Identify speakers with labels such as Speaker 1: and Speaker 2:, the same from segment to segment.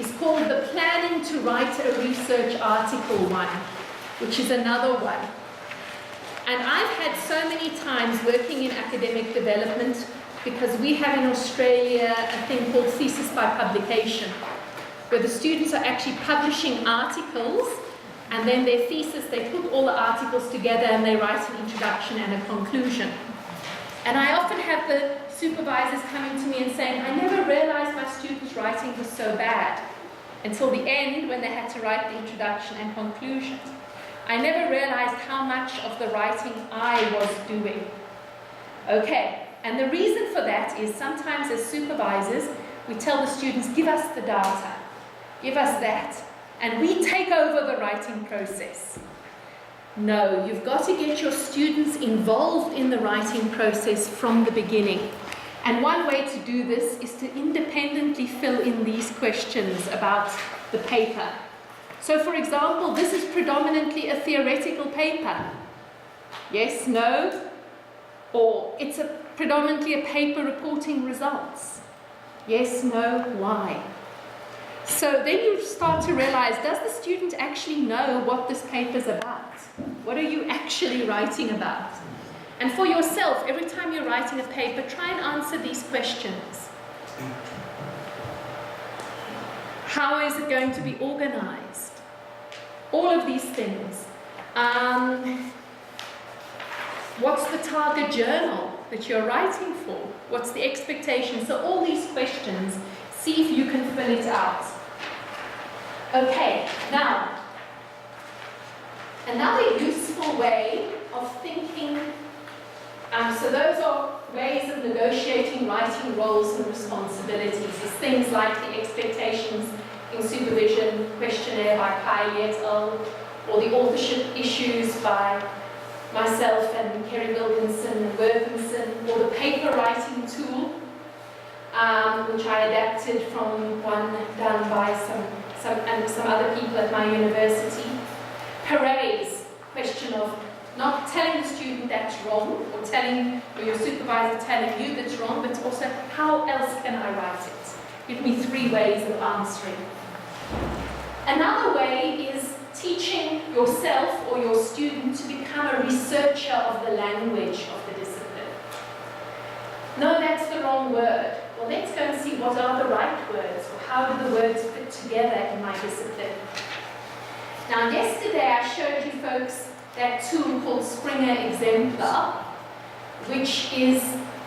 Speaker 1: is called the Planning to Write a Research Article one, which is another one. And I've had so many times working in academic development, because we have in Australia a thing called thesis by publication, where the students are actually publishing articles, and then their thesis, they put all the articles together and they write an introduction and a conclusion. And I often have the supervisors coming to me and saying, I never realized my students' writing was so bad until the end when they had to write the introduction and conclusion. I never realized how much of the writing I was doing. Okay, and the reason for that is sometimes as supervisors, we tell the students, give us the data, give us that, and we take over the writing process. No, you've got to get your students involved in the writing process from the beginning. And one way to do this is to independently fill in these questions about the paper. So for example, this is predominantly a theoretical paper. Yes, no, or it's predominantly a paper reporting results. Yes, no, why? So then you start to realize, does the student actually know what this paper's about? What are you actually writing about? And for yourself, every time you're writing a paper, try and answer these questions. How is it going to be organized? All of these things. What's the target journal that you're writing for? What's the expectation? So all these questions, see if you can fill it out. Okay, now, another useful way of thinking, so those are ways of negotiating writing roles and responsibilities, is things like the expectations in supervision questionnaire by Kylie et al., or the authorship issues by myself and Kerry Wilkinson and Worthington, or the paper writing tool, which I adapted from one done by some other people at my university. Parades, question of not telling the student that's wrong, or your supervisor telling you that's wrong, but also how else can I write it? Give me 3 ways of answering. Another way is teaching yourself or your student to become a researcher of the language of the discipline. No, that's the wrong word. Well, let's go and see what are the right words, or how do the words fit together in my discipline. Now, yesterday I showed you folks that tool called Springer Exemplar, which is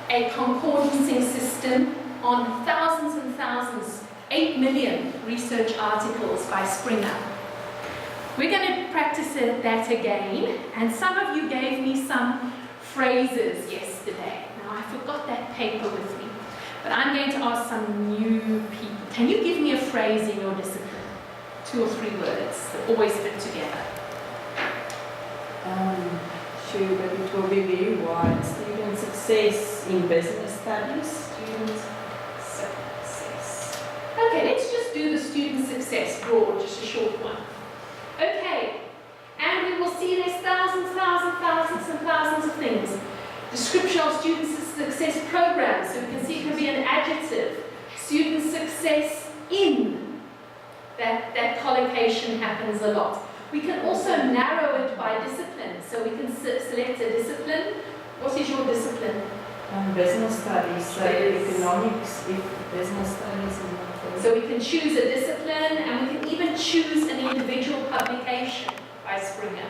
Speaker 1: a concordancing system on thousands and thousands, 8 million research articles by Springer. We're going to practice that again, and some of you gave me some phrases yesterday. Now, I forgot that paper with me, but I'm going to ask some new people. Can you give me a phrase in your discipline? 2 or 3 words that always fit together.
Speaker 2: Sure, but it will be very wide. Student success in business studies.
Speaker 1: Student success. Okay, let's just do the student success broad, just a short one. Okay, and we will see there's thousands and thousands of things. Description of student success programs, so we can see it can be an adjective. Student success in, that collocation happens a lot. We can also narrow it by discipline, so we can select a discipline. What is your discipline?
Speaker 2: Business studies, so economics, business studies.
Speaker 1: So we can choose a discipline, and we can even choose an individual publication by Springer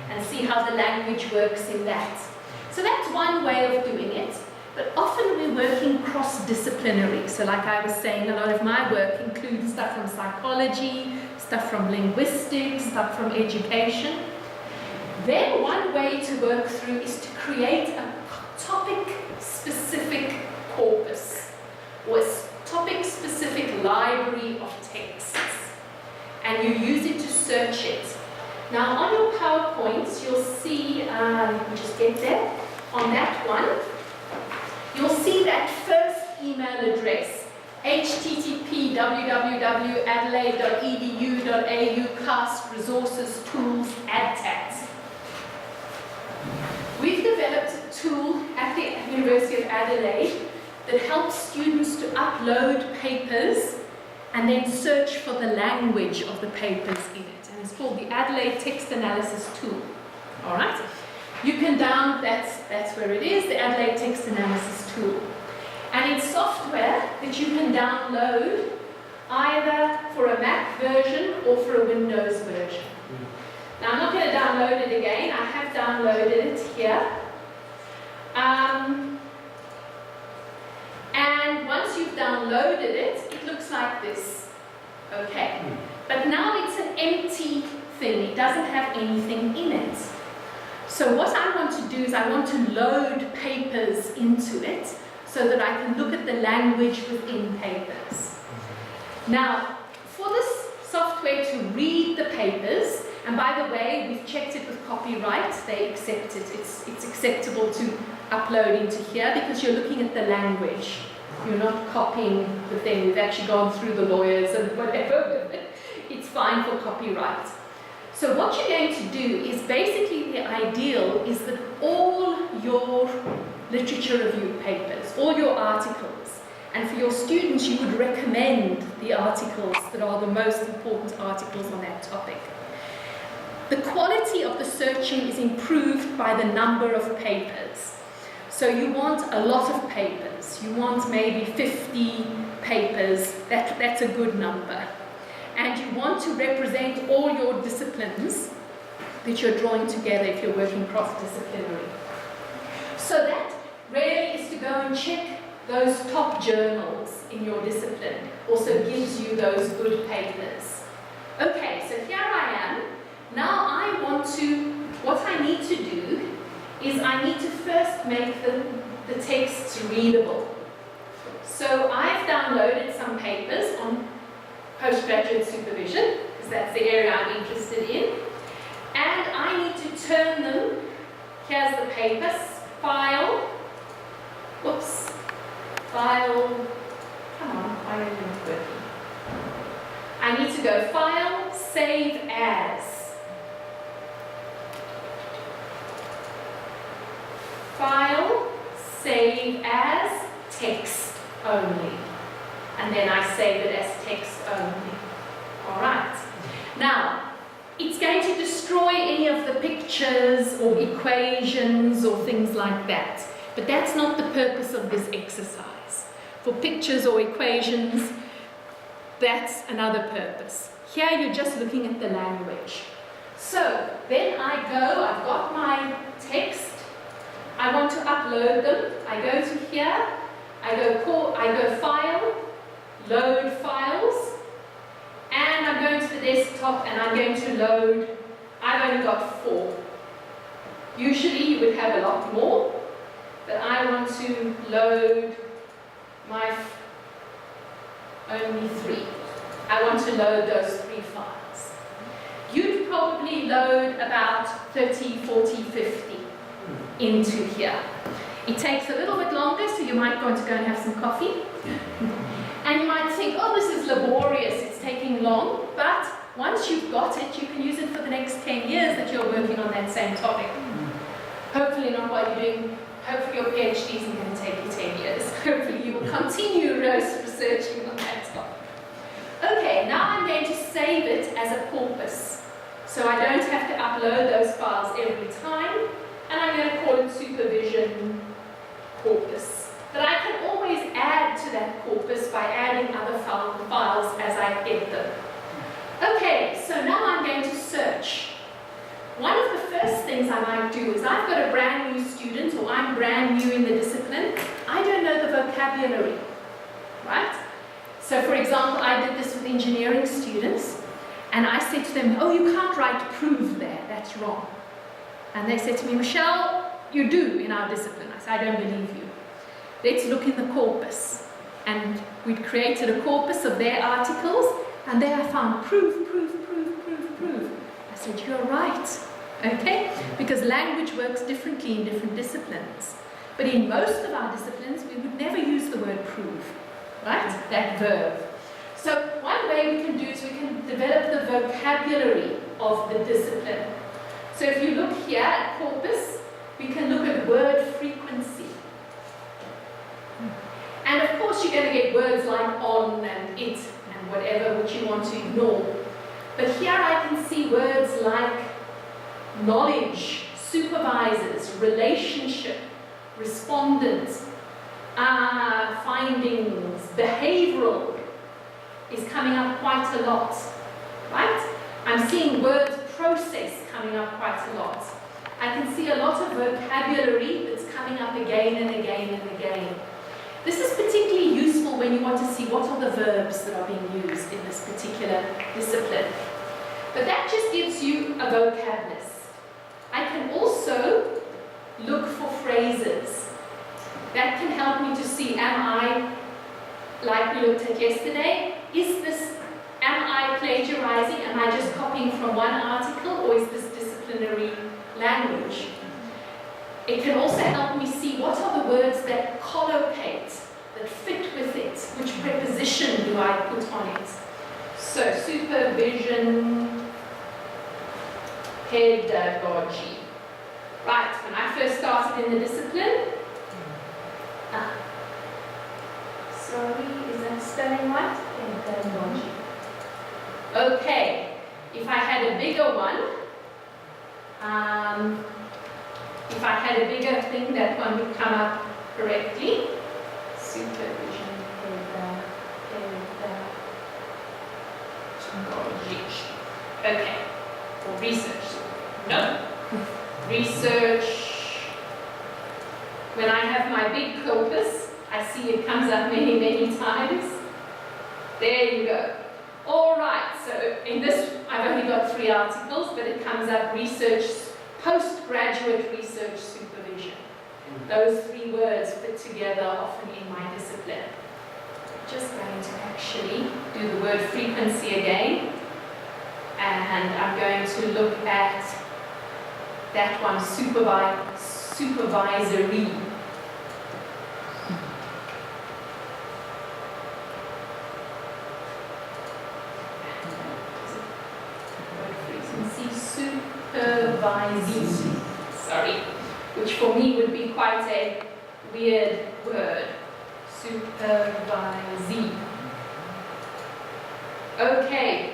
Speaker 1: and see how the language works in that. So that's one way of doing it, but often we're working cross-disciplinary. So like I was saying, a lot of my work includes stuff from psychology, stuff from linguistics, stuff from education. Then one way to work through is to create a topic-specific corpus, or a topic-specific library of texts, and you use it to search it. Now on your PowerPoints, you'll see, let me just get there, on that one, you'll see that first email address, http www.adelaide.edu.au cast resources tools adtat. We've developed a tool at the University of Adelaide that helps students to upload papers and then search for the language of the papers in it. And it's called the Adelaide Text Analysis Tool. All right? You can that's where it is, the Adelaide Text Analysis Tool. And it's software that you can download either for a Mac version or for a Windows version. Now, I'm not going to download it again. I have downloaded it here. And once you've downloaded it, it looks like this. Okay. But now it's an empty thing. It doesn't have anything in it. So what I want to do is I want to load papers into it so that I can look at the language within papers. Now, for this software to read the papers, and by the way, we've checked it with copyright, they accept it. It's acceptable to upload into here because you're looking at the language. You're not copying the thing. We've actually gone through the lawyers and whatever. It's fine for copyright. So what you're going to do is basically the ideal is that all your literature review papers, all your articles, and for your students you would recommend the articles that are the most important articles on that topic. The quality of the searching is improved by the number of papers. So you want a lot of papers. You want maybe 50 papers. That's a good number. And you want to represent all your disciplines that you're drawing together if you're working cross-disciplinary. So that really is to go and check those top journals in your discipline. Also gives you those good papers. Okay, so here I am. Now what I need to do is I need to first make the texts readable. So I've downloaded some papers on postgraduate supervision, because that's the area I'm interested in. And I need to turn them, here's the papers, file, come on, why are you not working? I need to go file, save as. File, save as, text only. And then I save it as text only. All right. Now, it's going to destroy any of the pictures or equations or things like that. But that's not the purpose of this exercise. For pictures or equations, that's another purpose. Here you're just looking at the language. So then I've got my text. I want to upload them. I go to here. I go file, load files, and I'm going to the desktop and I'm going to load. I've only got 4. Usually you would have a lot more, but I want to load my only 3. I want to load those 3 files. You'd probably load about 30, 40, 50 into here. It takes a little bit longer, so you might want to go and have some coffee. And you might think, oh, this is laborious, it's taking long, but once you've got it, you can use it for the next 10 years that you're working on that same topic. Hopefully not while you're doing, hopefully your PhD isn't going to take you 10 years. Hopefully you will continue researching on that topic. Okay, now I'm going to save it as a corpus. So I don't have to upload those files every time. And I'm going to call it supervision corpus. But I can always add to that corpus by adding other files as I edit them. Okay, so now I'm going to search. One of the first things I might do is I've got a brand new student, or I'm brand new in the discipline. I don't know the vocabulary, right? So for example, I did this with engineering students, and I said to them, oh, you can't write prove there, that's wrong. And they said to me, Michelle, you do in our discipline. I said, I don't believe you. Let's look in the corpus. And we'd created a corpus of their articles, and there I found prove, prove, prove, prove, prove. I said, you're right, okay? Because language works differently in different disciplines. But in most of our disciplines, we would never use the word prove, right? That verb. So one way we can do is we can develop the vocabulary of the discipline. So if you look here at corpus, we can look at word frequency. And of course you're going to get words like on and it and and whatever which you want to ignore. But here I can see words like knowledge, supervisors, relationship, respondent, findings, behavioral is coming up quite a lot, right? I'm seeing word process coming up quite a lot. I can see a lot of vocabulary that's coming up again and again and again. This is particularly useful when you want to see what are the verbs that are being used in this particular discipline. But that just gives you a vocab list. I can also look for phrases. That can help me to see, am I, like we looked at yesterday, am I plagiarizing? Am I just copying from one article, or is this disciplinary language? It can also help me see what are the words that collocate, that fit with it. Which preposition do I put on it? So, supervision, pedagogy. Right, when I first started in the discipline, sorry, is that spelling right? Pedagogy. Okay, if I had a bigger one, if I had a bigger thing, that one would come up correctly. Supervision, pedagogy. Okay, or research. No. Research. When I have my big corpus, I see it comes up many, many times. There you go. All right, so in this, I've only got 3 articles, but it comes up research, postgraduate research supervision. Those 3 words fit together often in my discipline. Just going to actually do the word frequency again. And I'm going to look at that one, supervisory. Supervising, sorry, which for me would be quite a weird word. Supervising. Okay.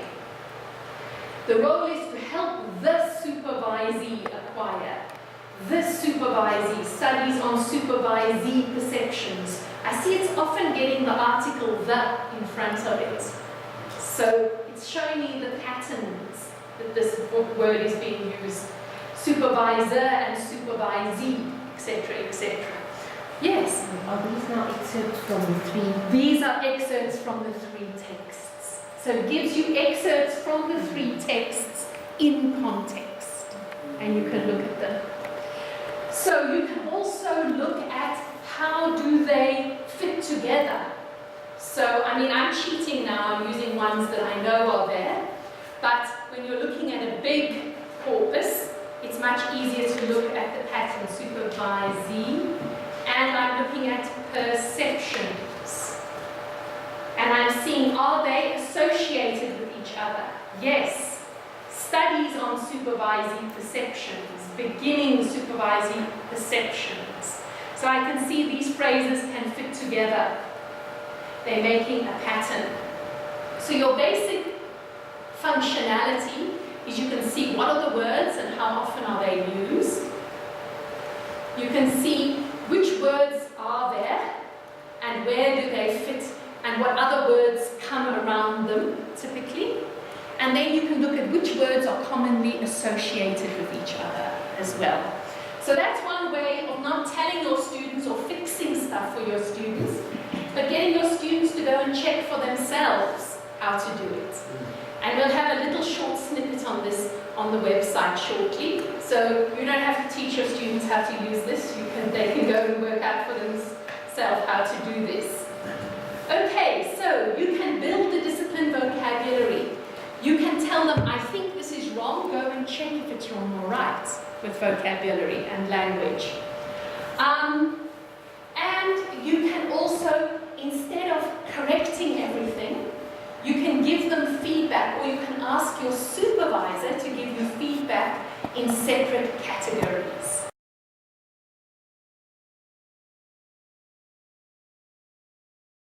Speaker 1: The role is to help the supervisee acquire. This supervisee studies on supervisee perceptions. I see it's often getting the article the in front of it. So it's showing me the patterns that this word is being used. Supervisor and supervisee, etc., etc. Yes?
Speaker 3: Are these now excerpts from the 3?
Speaker 1: These are excerpts from the 3 texts. So it gives you excerpts from the 3 texts in context. And you can look at them. So you can also look at how do they fit together. So, I mean, I'm cheating now. I'm using ones that I know are there. But when you're looking at a big corpus, it's much easier to look at the pattern supervisee. And I'm looking at perceptions. And I'm seeing, are they associated with each other? Yes. Studies on supervisee perceptions, beginning supervisee perceptions. So I can see these phrases can fit together. They're making a pattern. So your basic functionality is you can see what are the words and how often are they used. You can see which words are there and where do they fit and what other words come around them typically. And then you can look at which words are commonly associated with each other as well. So that's one way of not telling your students or fixing stuff for your students, but getting your students to go and check for themselves how to do it. And we'll have a little short snippet on this on the website shortly. So you don't have to teach your students how to use this. They can go and work out for themselves how to do this. Okay, so you can build the discipline vocabulary. You can tell them, I think this is wrong, go and check if it's wrong or right with vocabulary and language. And you can also, instead of correcting everything, you can give them feedback, or you can ask your supervisor to give you feedback in separate categories.